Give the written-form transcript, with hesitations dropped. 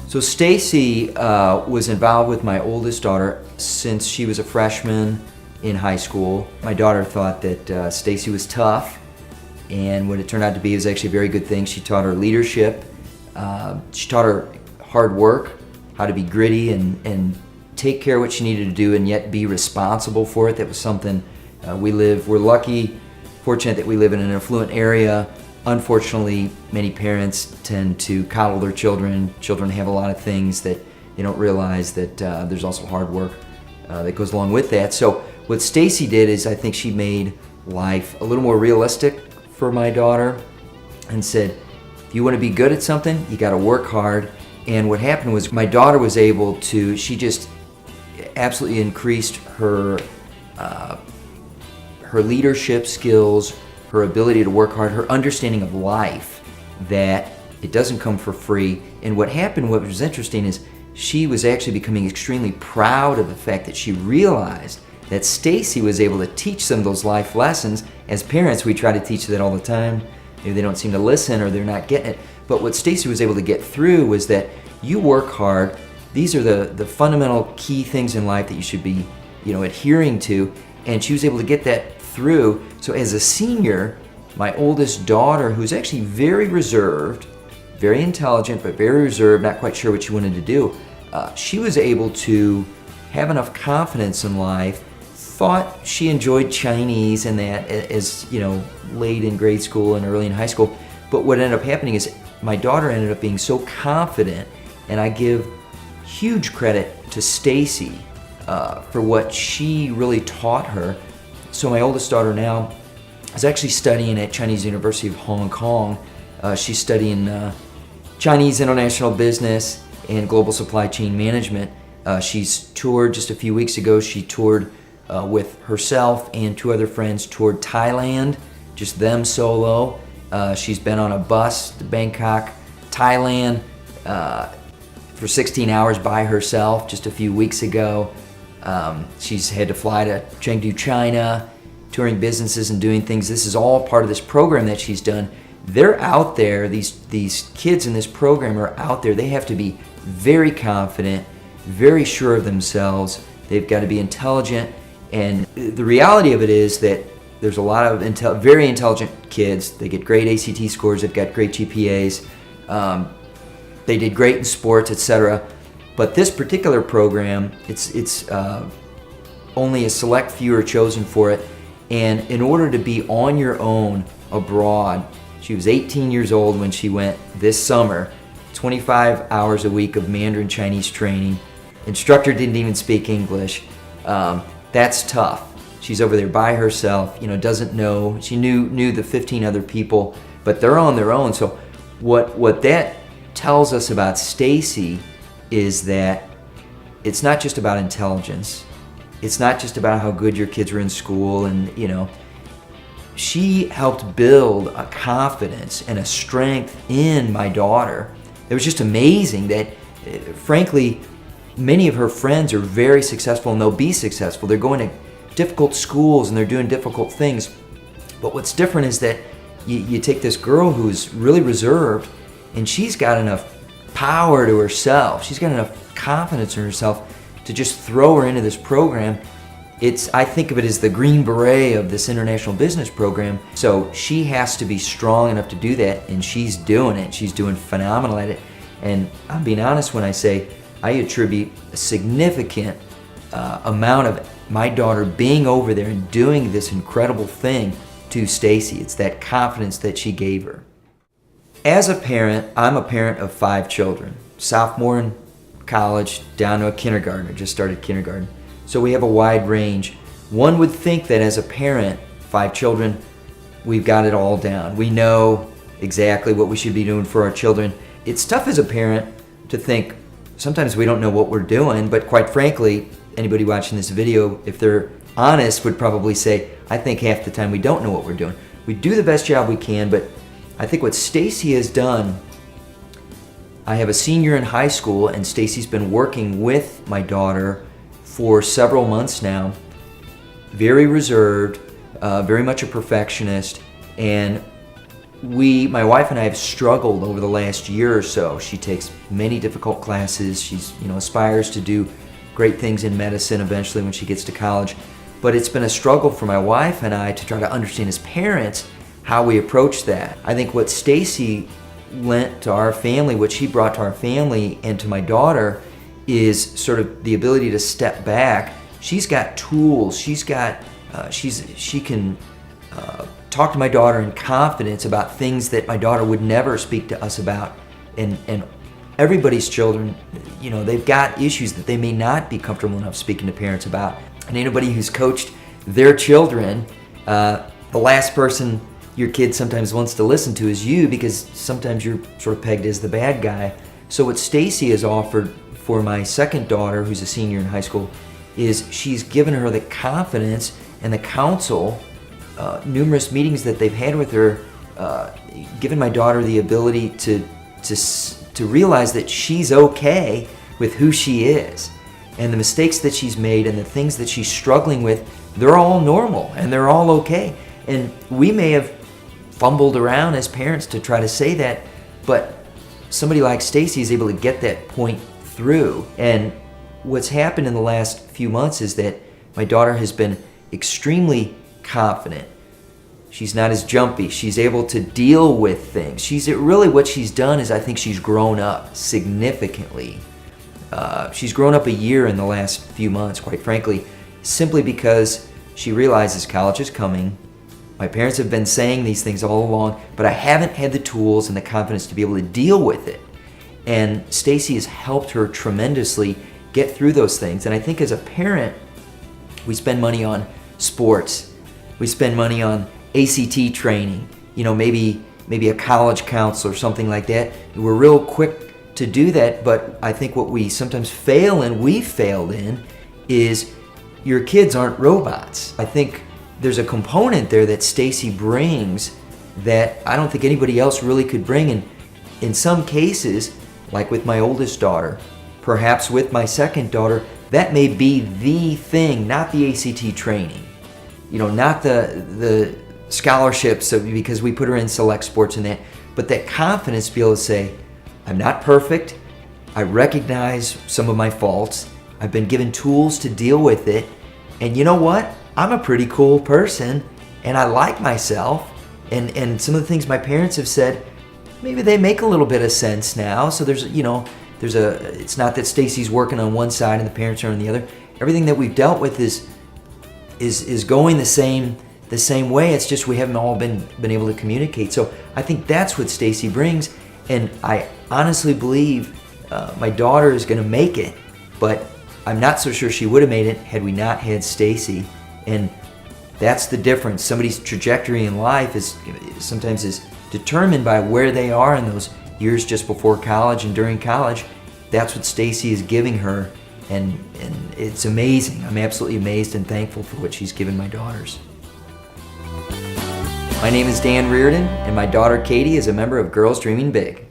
So Stacy was involved with my oldest daughter since she was a freshman in high school. My daughter thought that Stacy was tough, and what it turned out to be was actually a very good thing. She taught her leadership. She taught her hard work, how to be gritty and take care of what she needed to do and yet be responsible for it. That was something we're lucky, fortunate that we live in an affluent area. Unfortunately, many parents tend to coddle their children. Children have a lot of things that they don't realize that there's also hard work that goes along with that. So what Stacy did is I think she made life a little more realistic for my daughter and said, if you want to be good at something, you got to work hard. And what happened was my daughter was able to, she just absolutely increased her leadership skills, her ability to work hard, her understanding of life, that it doesn't come for free. And what happened, what was interesting, is she was actually becoming extremely proud of the fact that she realized that Stacy was able to teach some of those life lessons. As parents, we try to teach that all the time. Maybe they don't seem to listen or they're not getting it. But what Stacy was able to get through was that you work hard. These are the fundamental key things in life that you should be, adhering to. And she was able to get that through. So as a senior, my oldest daughter, who's actually very reserved, very intelligent, but very reserved, not quite sure what she wanted to do, she was able to have enough confidence in life, thought she enjoyed Chinese and that as, late in grade school and early in high school. But what ended up happening is my daughter ended up being so confident, and I give huge credit to Stacy for what she really taught her. So my oldest daughter now is actually studying at Chinese University of Hong Kong. She's studying Chinese international business and global supply chain management. She's toured just a few weeks ago. She toured with herself and two other friends, toured Thailand, just them solo. She's been on a bus to Bangkok, Thailand, for 16 hours by herself just a few weeks ago. She's had to fly to Chengdu, China, touring businesses and doing things. This is all part of this program that she's done. They're out there, these kids in this program are out there. They have to be very confident, very sure of themselves. They've got to be intelligent. And the reality of it is that there's a lot of very intelligent kids. They get great ACT scores, they've got great GPAs. They did great in sports, etc. But this particular program, it's only a select few are chosen for it. And in order to be on your own abroad, she was 18 years old when she went this summer, 25 hours a week of Mandarin Chinese training. Instructor didn't even speak English. That's tough. She's over there by herself, doesn't know. She knew the 15 other people, but they're on their own. So what that tells us about Stacy is that it's not just about intelligence. It's not just about how good your kids were in school and, she helped build a confidence and a strength in my daughter. It was just amazing that, frankly, many of her friends are very successful and they'll be successful. They're going to difficult schools and they're doing difficult things. But what's different is that you take this girl who's really reserved and she's got enough power to herself. She's got enough confidence in herself to just throw her into this program. I think of it as the Green Beret of this international business program. So she has to be strong enough to do that, and she's doing it. She's doing phenomenal at it. And I'm being honest when I say I attribute a significant amount of my daughter being over there and doing this incredible thing to Stacy. It's that confidence that she gave her. As a parent, I'm a parent of 5 children. Sophomore in college, down to a kindergartner, just started kindergarten. So we have a wide range. One would think that as a parent, 5 children, we've got it all down. We know exactly what we should be doing for our children. It's tough as a parent to think, sometimes we don't know what we're doing, but quite frankly, anybody watching this video, if they're honest, would probably say, I think half the time we don't know what we're doing. We do the best job we can, but I think what Stacy has done, I have a senior in high school, and Stacy's been working with my daughter for several months now. Very reserved, very much a perfectionist, and my wife and I have struggled over the last year or so. She takes many difficult classes. She's, aspires to do great things in medicine eventually when she gets to college. But it's been a struggle for my wife and I to try to understand as parents how we approach that. I think what Stacy lent to our family, what she brought to our family and to my daughter, is sort of the ability to step back. She's got tools. She can talk to my daughter in confidence about things that my daughter would never speak to us about. And everybody's children, they've got issues that they may not be comfortable enough speaking to parents about. And anybody who's coached their children, the last person your kid sometimes wants to listen to is you, because sometimes you're sort of pegged as the bad guy. So what Stacy has offered for my second daughter, who's a senior in high school, is she's given her the confidence and the counsel, numerous meetings that they've had with her, given my daughter the ability to realize that she's okay with who she is. And the mistakes that she's made and the things that she's struggling with, they're all normal and they're all okay. And we may have fumbled around as parents to try to say that, but somebody like Stacy is able to get that point through. And what's happened in the last few months is that my daughter has been extremely confident. She's not as jumpy. She's able to deal with things. What she's done is I think she's grown up significantly. She's grown up a year in the last few months, quite frankly, simply because she realizes college is coming. My parents have been saying these things all along, but I haven't had the tools and the confidence to be able to deal with it. And Stacy has helped her tremendously get through those things. And I think as a parent, we spend money on sports. We spend money on ACT training, maybe a college counselor or something like that. We're real quick to do that, but I think what we sometimes we've failed in, is your kids aren't robots. I think there's a component there that Stacy brings that I don't think anybody else really could bring. And in some cases, like with my oldest daughter, perhaps with my second daughter, that may be the thing, not the ACT training, not the scholarships because we put her in select sports and that, but that confidence to be able to say, I'm not perfect. I recognize some of my faults. I've been given tools to deal with it. And you know what? I'm a pretty cool person and I like myself. And some of the things my parents have said, maybe they make a little bit of sense now. So it's not that Stacy's working on one side and the parents are on the other. Everything that we've dealt with is going the same way. It's just we haven't all been able to communicate. So I think that's what Stacy brings. And I honestly believe my daughter is going to make it, but I'm not so sure she would have made it had we not had Stacy. And that's the difference. Somebody's trajectory in life is sometimes determined by where they are in those years just before college and during college. That's what Stacy is giving her, and it's amazing. I'm absolutely amazed and thankful for what she's given my daughters. My name is Dan Reardon, and my daughter Katie is a member of Girls Dreaming Big.